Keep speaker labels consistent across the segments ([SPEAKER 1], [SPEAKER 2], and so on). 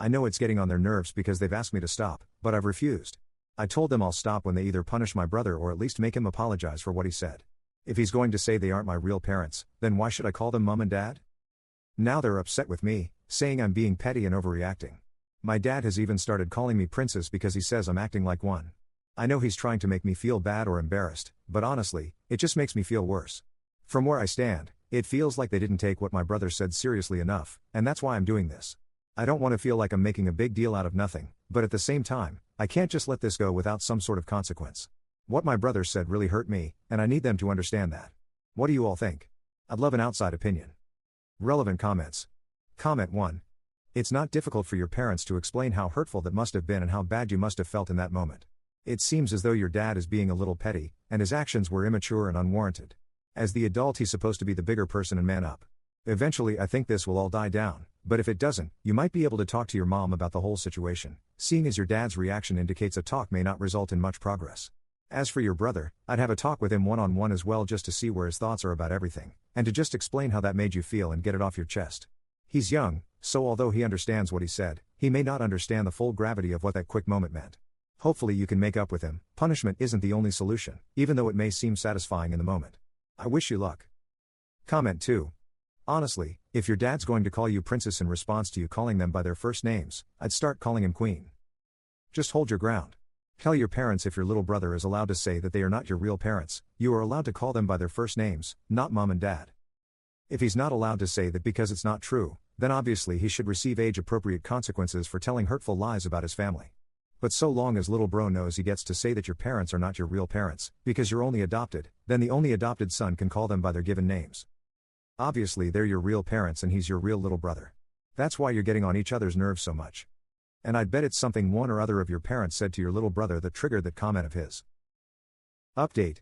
[SPEAKER 1] I know it's getting on their nerves because they've asked me to stop, but I've refused. I told them I'll stop when they either punish my brother or at least make him apologize for what he said. If he's going to say they aren't my real parents, then why should I call them mom and dad? Now they're upset with me, saying I'm being petty and overreacting. My dad has even started calling me princess because he says I'm acting like one. I know he's trying to make me feel bad or embarrassed, but honestly, it just makes me feel worse. From where I stand, it feels like they didn't take what my brother said seriously enough, and that's why I'm doing this. I don't want to feel like I'm making a big deal out of nothing, but at the same time, I can't just let this go without some sort of consequence. What my brother said really hurt me, and I need them to understand that. What do you all think? I'd love an outside opinion. Relevant comments. Comment 1. It's not difficult for your parents to explain how hurtful that must have been and how bad you must have felt in that moment. It seems as though your dad is being a little petty, and his actions were immature and unwarranted. As the adult, he's supposed to be the bigger person and man up. Eventually, I think this will all die down, but if it doesn't, you might be able to talk to your mom about the whole situation, seeing as your dad's reaction indicates a talk may not result in much progress. As for your brother, I'd have a talk with him one-on-one as well just to see where his thoughts are about everything, and to just explain how that made you feel and get it off your chest. He's young, so although he understands what he said, he may not understand the full gravity of what that quick moment meant. Hopefully you can make up with him. Punishment isn't the only solution, even though it may seem satisfying in the moment. I wish you luck. Comment 2. Honestly, if your dad's going to call you princess in response to you calling them by their first names, I'd start calling him queen. Just hold your ground. Tell your parents if your little brother is allowed to say that they are not your real parents, you are allowed to call them by their first names, not mom and dad. If he's not allowed to say that because it's not true, then obviously he should receive age-appropriate consequences for telling hurtful lies about his family. But so long as little bro knows he gets to say that your parents are not your real parents, because you're only adopted, then the only adopted son can call them by their given names. Obviously they're your real parents and he's your real little brother. That's why you're getting on each other's nerves so much. And I'd bet it's something one or other of your parents said to your little brother that triggered that comment of his. Update.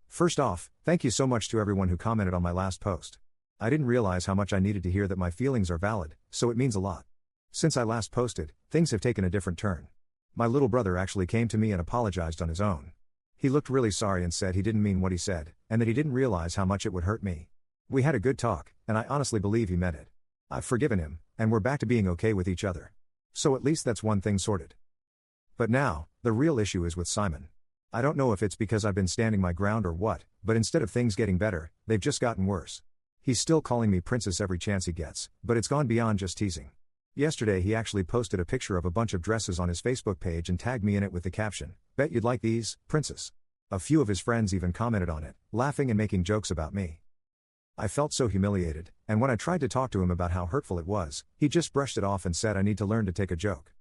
[SPEAKER 1] First off, thank you so much to everyone who commented on my last post. I didn't realize how much I needed to hear that my feelings are valid, so it means a lot. Since I last posted, things have taken a different turn. My little brother actually came to me and apologized on his own. He looked really sorry and said he didn't mean what he said, and that he didn't realize how much it would hurt me. We had a good talk, and I honestly believe he meant it. I've forgiven him, and we're back to being okay with each other. So at least that's one thing sorted. But now, the real issue is with Simon. I don't know if it's because I've been standing my ground or what, but instead of things getting better, they've just gotten worse. He's still calling me princess every chance he gets, but it's gone beyond just teasing. Yesterday he actually posted a picture of a bunch of dresses on his Facebook page and tagged me in it with the caption, "Bet you'd like these, princess." A few of his friends even commented on it, laughing and making jokes about me. I felt so humiliated, and when I tried to talk to him about how hurtful it was, he just brushed it off and said I need to learn to take a joke.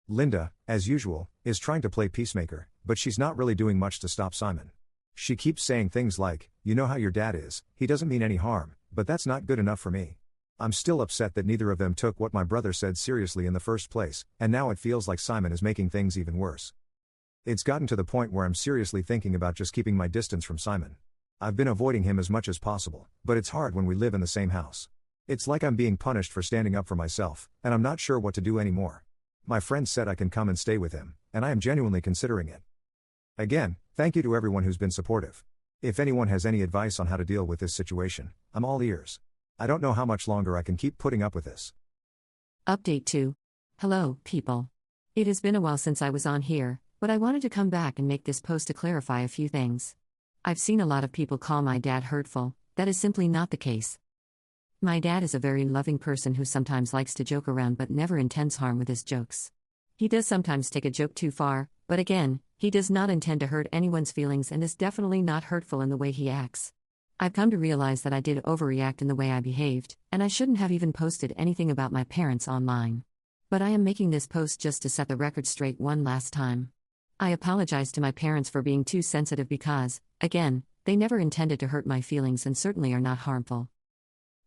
[SPEAKER 1] Linda, as usual, is trying to play peacemaker, but she's not really doing much to stop Simon. She keeps saying things like, "You know how your dad is, he doesn't mean any harm," but that's not good enough for me. I'm still upset that neither of them took what my brother said seriously in the first place, and now it feels like Simon is making things even worse. It's gotten to the point where I'm seriously thinking about just keeping my distance from Simon. I've been avoiding him as much as possible, but it's hard when we live in the same house. It's like I'm being punished for standing up for myself, and I'm not sure what to do anymore. My friend said I can come and stay with him, and I am genuinely considering it. Again, thank you to everyone who's been supportive. If anyone has any advice on how to deal with this situation, I'm all ears. I don't know how much longer I can keep putting up with this.
[SPEAKER 2] Update 2. Hello, people. It has been a while since I was on here, but I wanted to come back and make this post to clarify a few things. I've seen a lot of people call my dad hurtful. That is simply not the case. My dad is a very loving person who sometimes likes to joke around but never intends harm with his jokes. He does sometimes take a joke too far, but again, he does not intend to hurt anyone's feelings and is definitely not hurtful in the way he acts. I've come to realize that I did overreact in the way I behaved, and I shouldn't have even posted anything about my parents online. But I am making this post just to set the record straight one last time. I apologize to my parents for being too sensitive because, again, they never intended to hurt my feelings and certainly are not harmful.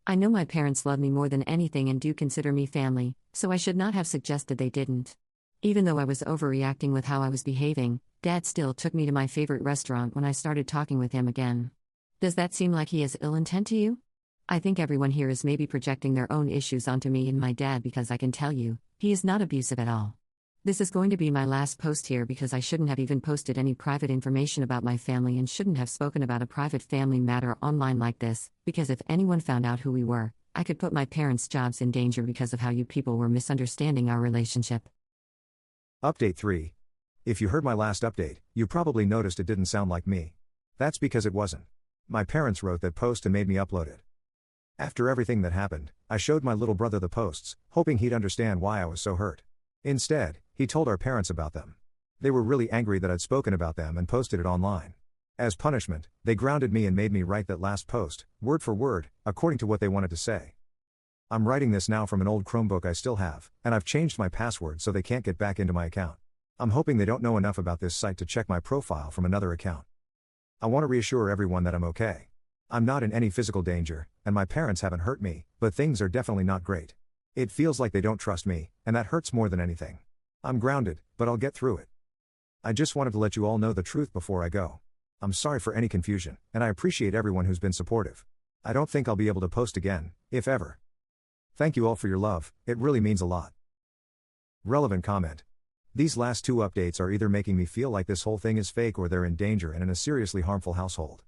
[SPEAKER 2] I know my parents love me more than anything and do consider me family, so I should not have suggested they didn't. Even though I was overreacting with how I was behaving, Dad still took me to my favorite restaurant when I started talking with him again. Does that seem like he has ill intent to you? I think everyone here is maybe projecting their own issues onto me and my dad because I can tell you, he is not abusive at all. This is going to be my last post here because I shouldn't have even posted any private information about my family and shouldn't have spoken about a private family matter online like this, because if anyone found out who we were, I could put my parents' jobs in danger because of how you people were misunderstanding our relationship.
[SPEAKER 1] Update 3. If you heard my last update, you probably noticed it didn't sound like me. That's because it wasn't. My parents wrote that post and made me upload it. After everything that happened, I showed my little brother the posts, hoping he'd understand why I was so hurt. Instead, he told our parents about them. They were really angry that I'd spoken about them and posted it online. As punishment, they grounded me and made me write that last post, word for word, according to what they wanted to say. I'm writing this now from an old Chromebook I still have, and I've changed my password so they can't get back into my account. I'm hoping they don't know enough about this site to check my profile from another account. I want to reassure everyone that I'm okay. I'm not in any physical danger, and my parents haven't hurt me, but things are definitely not great. It feels like they don't trust me, and that hurts more than anything. I'm grounded, but I'll get through it. I just wanted to let you all know the truth before I go. I'm sorry for any confusion, and I appreciate everyone who's been supportive. I don't think I'll be able to post again, if ever. Thank you all for your love, it really means a lot. Relevant comment. These last 2 updates are either making me feel like this whole thing is fake or they're in danger and in a seriously harmful household.